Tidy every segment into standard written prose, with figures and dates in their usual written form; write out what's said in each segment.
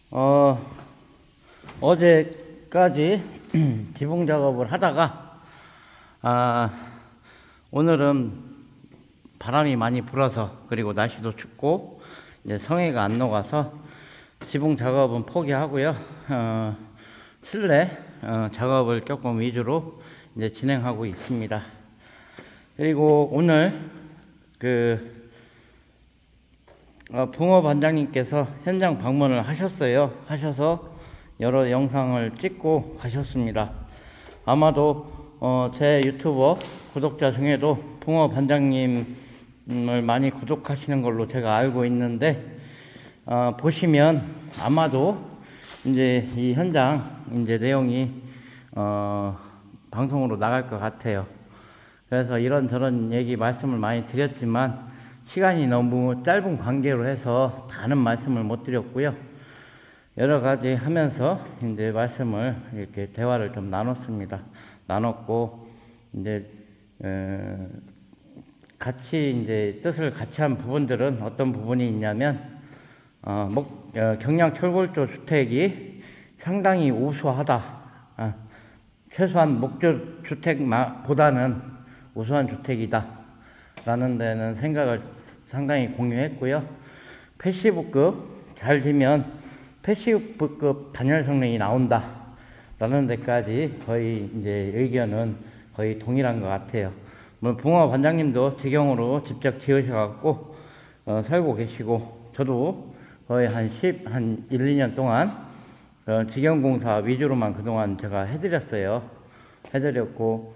어, 어제까지 지붕 작업을 하다가, 아, 오늘은 바람이 많이 불어서, 그리고 날씨도 춥고, 이제 성해가 안 녹아서 지붕 작업은 포기하고요. 실내 작업을 조금 위주로 이제 진행하고 있습니다. 그리고 오늘 붕어 반장님께서 현장 방문을 하셔서 여러 영상을 찍고 가셨습니다. 아마도 제 유튜버 구독자 중에도 붕어 반장님을 많이 구독하시는 걸로 제가 알고 있는데, 보시면 아마도 이제 이 현장 이제 내용이 방송으로 나갈 것 같아요. 그래서 이런저런 말씀을 많이 드렸지만 시간이 너무 짧은 관계로 해서 다는 말씀을 못 드렸고요. 여러 가지 하면서 이제 말씀을 이렇게 대화를 좀 나눴고, 이제 같이 이제 뜻을 같이 한 부분들은 어떤 부분이 있냐면, 경량 철골조 주택이 상당히 우수하다. 최소한 목조 주택보다는 우수한 주택이다 라는 데는 생각을 상당히 공유했고요. 패시브급 잘 되면 패시브급 단열 성능이 나온다 라는 데까지 거의 이제 의견은 거의 동일한 것 같아요. 붕어 반장님도 직영으로 직접 지으셔갖고 살고 계시고, 저도 거의 한 1, 2년 동안 직영공사 위주로만 그동안 제가 해드렸고,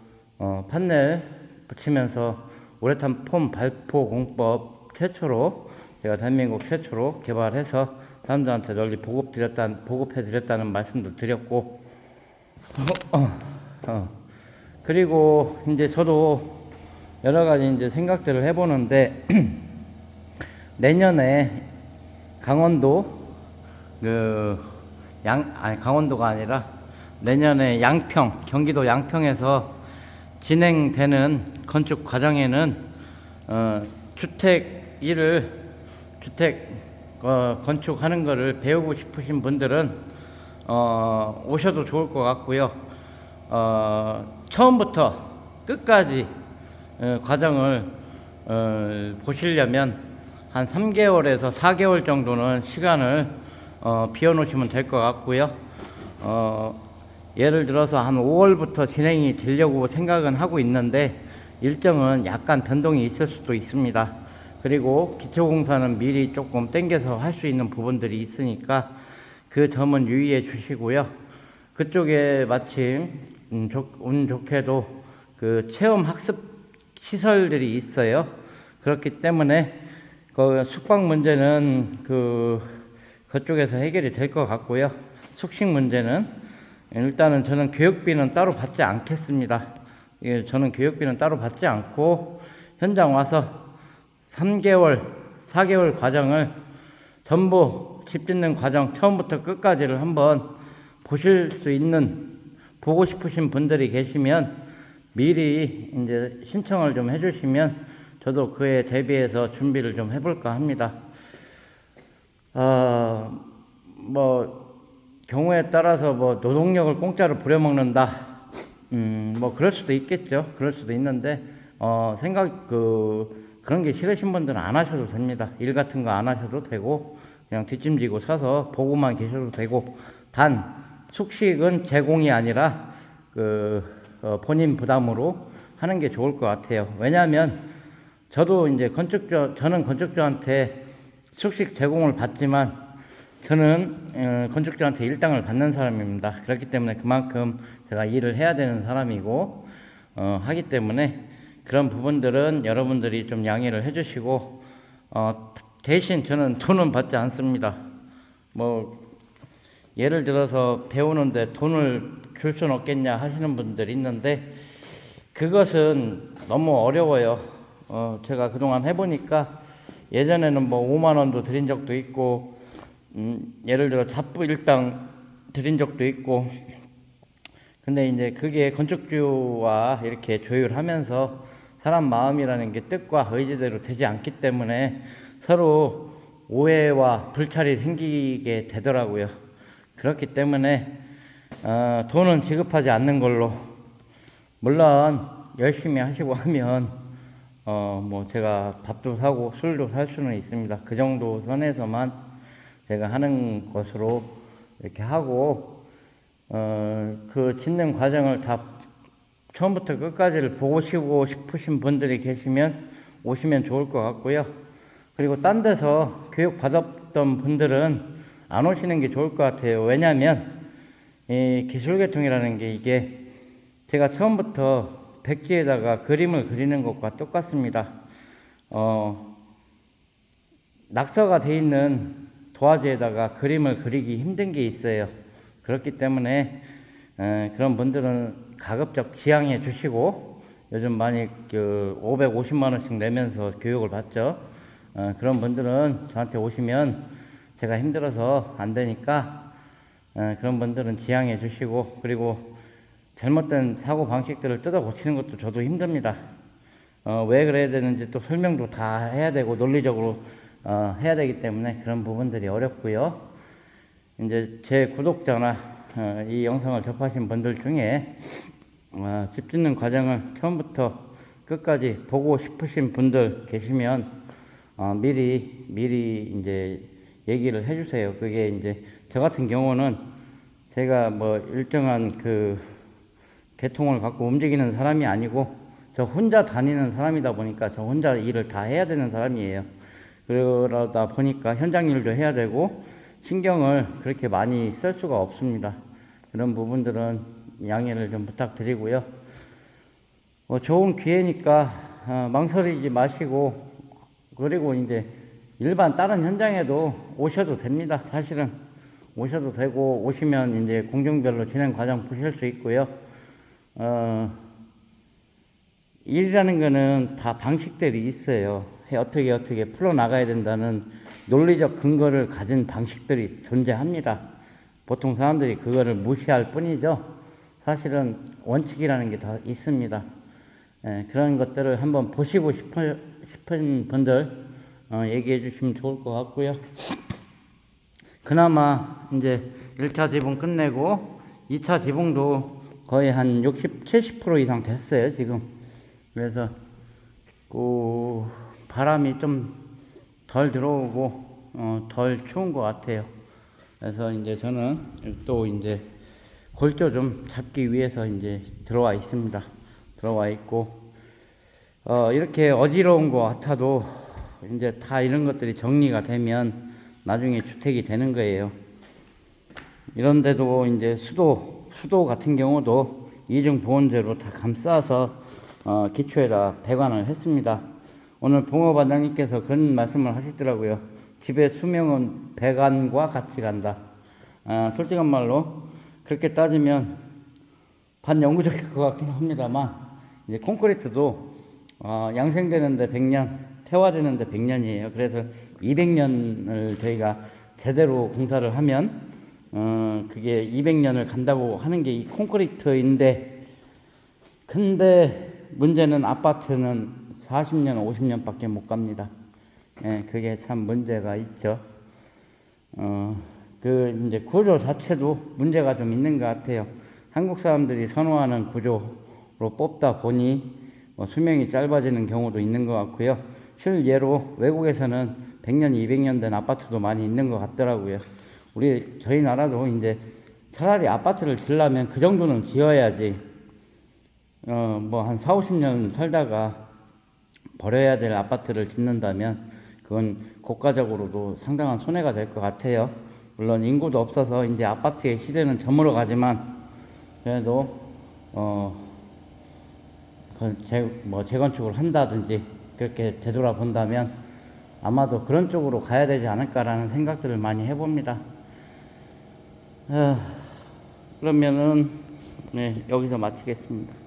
판넬 붙이면서 우레탄 폼 발포 공법 최초로, 제가 대한민국 최초로 개발해서 사람들한테 널리 보급해드렸다는 말씀도 드렸고, 그리고 이제 저도 여러 가지 이제 생각들을 해보는데, 내년에 강원도 강원도가 아니라 내년에 경기도 양평에서 진행되는 건축 과정에는 주택 건축하는 거를 배우고 싶으신 분들은 오셔도 좋을 것 같고요. 처음부터 끝까지 과정을 보시려면 한 3개월에서 4개월 정도는 시간을 비워놓으시면 될 것 같고요. 예를 들어서 한 5월부터 진행이 되려고 생각은 하고 있는데, 일정은 약간 변동이 있을 수도 있습니다. 그리고 기초공사는 미리 조금 땡겨서 할 수 있는 부분들이 있으니까 그 점은 유의해 주시고요. 그쪽에 마침 운 좋게도 그 체험 학습 시설들이 있어요. 그렇기 때문에 그 숙박 문제는 그쪽에서 해결이 될 것 같고요. 숙식 문제는 일단은 저는 교육비는 따로 받지 않겠습니다. 저는 교육비는 따로 받지 않고 현장 와서 3개월, 4개월 과정을 전부 집 짓는 과정 처음부터 끝까지를 한번 보고 싶으신 분들이 계시면 미리 이제 신청을 좀 해주시면 저도 그에 대비해서 준비를 좀 해볼까 합니다. 경우에 따라서 노동력을 공짜로 부려먹는다. 그럴 수도 있겠죠. 그럴 수도 있는데, 그런 게 싫으신 분들은 안 하셔도 됩니다. 일 같은 거 안 하셔도 되고, 그냥 뒷짐지고 서서 보고만 계셔도 되고, 단, 숙식은 제공이 아니라, 본인 부담으로 하는 게 좋을 것 같아요. 왜냐하면, 저는 건축주한테 숙식 제공을 받지만, 저는 건축주한테 일당을 받는 사람입니다. 그렇기 때문에 그만큼 제가 일을 해야 되는 사람이고, 하기 때문에 그런 부분들은 여러분들이 좀 양해를 해주시고, 대신 저는 돈은 받지 않습니다. 예를 들어서 배우는데 돈을 줄 수는 없겠냐 하시는 분들이 있는데, 그것은 너무 어려워요. 제가 그동안 해보니까 예전에는 5만 원도 드린 적도 있고, 예를 들어 잡부 일당 드린 적도 있고, 근데 이제 그게 건축주와 이렇게 조율하면서 사람 마음이라는 게 뜻과 의지대로 되지 않기 때문에 서로 오해와 불찰이 생기게 되더라고요. 그렇기 때문에 돈은 지급하지 않는 걸로, 물론 열심히 하시고 하면 뭐 제가 밥도 사고 술도 살 수는 있습니다. 그 정도 선에서만 제가 하는 것으로 이렇게 하고, 그 짓는 과정을 다 처음부터 끝까지를 보시고 싶으신 분들이 계시면 오시면 좋을 것 같고요. 그리고 딴 데서 교육 받았던 분들은 안 오시는 게 좋을 것 같아요. 왜냐하면 이 기술계통이라는 게 이게 제가 처음부터 백지에다가 그림을 그리는 것과 똑같습니다. 낙서가 돼 있는 도화지에다가 그림을 그리기 힘든 게 있어요. 그렇기 때문에 그런 분들은 가급적 지양해 주시고, 요즘 많이 550만 원씩 내면서 교육을 받죠. 그런 분들은 저한테 오시면 제가 힘들어서 안 되니까 그런 분들은 지양해 주시고, 그리고 잘못된 사고 방식들을 뜯어 고치는 것도 저도 힘듭니다. 왜 그래야 되는지 또 설명도 다 해야 되고 논리적으로 해야 되기 때문에 그런 부분들이 어렵고요. 이제 제 구독자나 이 영상을 접하신 분들 중에 집 짓는 과정을 처음부터 끝까지 보고 싶으신 분들 계시면 미리 이제 얘기를 해주세요. 그게 이제 저 같은 경우는 제가 뭐 일정한 그 계통을 갖고 움직이는 사람이 아니고 저 혼자 다니는 사람이다 보니까 저 혼자 일을 다 해야 되는 사람이에요. 그러다 보니까 현장 일도 해야 되고 신경을 그렇게 많이 쓸 수가 없습니다. 그런 부분들은 양해를 좀 부탁드리고요. 좋은 기회니까 망설이지 마시고, 그리고 이제 일반 다른 현장에도 오셔도 됩니다. 사실은 오셔도 되고, 오시면 이제 공정별로 진행 과정 보실 수 있고요. 일이라는 거는 다 방식들이 있어요. 어떻게 풀어나가야 된다는 논리적 근거를 가진 방식들이 존재합니다. 보통 사람들이 그거를 무시할 뿐이죠. 사실은 원칙이라는 게 다 있습니다. 그런 것들을 한번 보시고 싶은 분들 얘기해 주시면 좋을 것 같고요. 그나마 이제 1차 지붕 끝내고 2차 지붕도 거의 한 60, 70% 이상 됐어요, 지금. 그래서 바람이 좀 덜 들어오고 덜 추운 것 같아요. 그래서 이제 저는 또 이제 골조 좀 잡기 위해서 이제 들어와 있습니다. 들어와 있고 이렇게 어지러운 것 같아도 이제 다 이런 것들이 정리가 되면 나중에 주택이 되는 거예요. 이런데도 이제 수도 같은 경우도 이중 보온재로 다 감싸서 기초에다 배관을 했습니다. 오늘 붕어반장님께서 그런 말씀을 하시더라고요. 집의 수명은 배관과 같이 간다. 솔직한 말로 그렇게 따지면 반영구적일 것 같긴 합니다만, 이제 콘크리트도 양생되는데 100년, 태화되는데 100년이에요. 그래서 200년을 저희가 제대로 공사를 하면 그게 200년을 간다고 하는 게 이 콘크리트인데, 근데 문제는 아파트는 40년, 50년밖에 못 갑니다. 그게 참 문제가 있죠. 이제 구조 자체도 문제가 좀 있는 것 같아요. 한국 사람들이 선호하는 구조로 뽑다 보니 수명이 짧아지는 경우도 있는 것 같고요. 실예로 외국에서는 100년, 200년 된 아파트도 많이 있는 것 같더라고요. 저희 나라도 이제 차라리 아파트를 지으려면 그 정도는 지어야지. 한 4, 50년 살다가 버려야 될 아파트를 짓는다면 그건 국가적으로도 상당한 손해가 될 것 같아요. 물론 인구도 없어서 이제 아파트의 시대는 저물어 가지만, 그래도 재건축을 한다든지 그렇게 되돌아본다면 아마도 그런 쪽으로 가야 되지 않을까라는 생각들을 많이 해봅니다. 그러면은 여기서 마치겠습니다.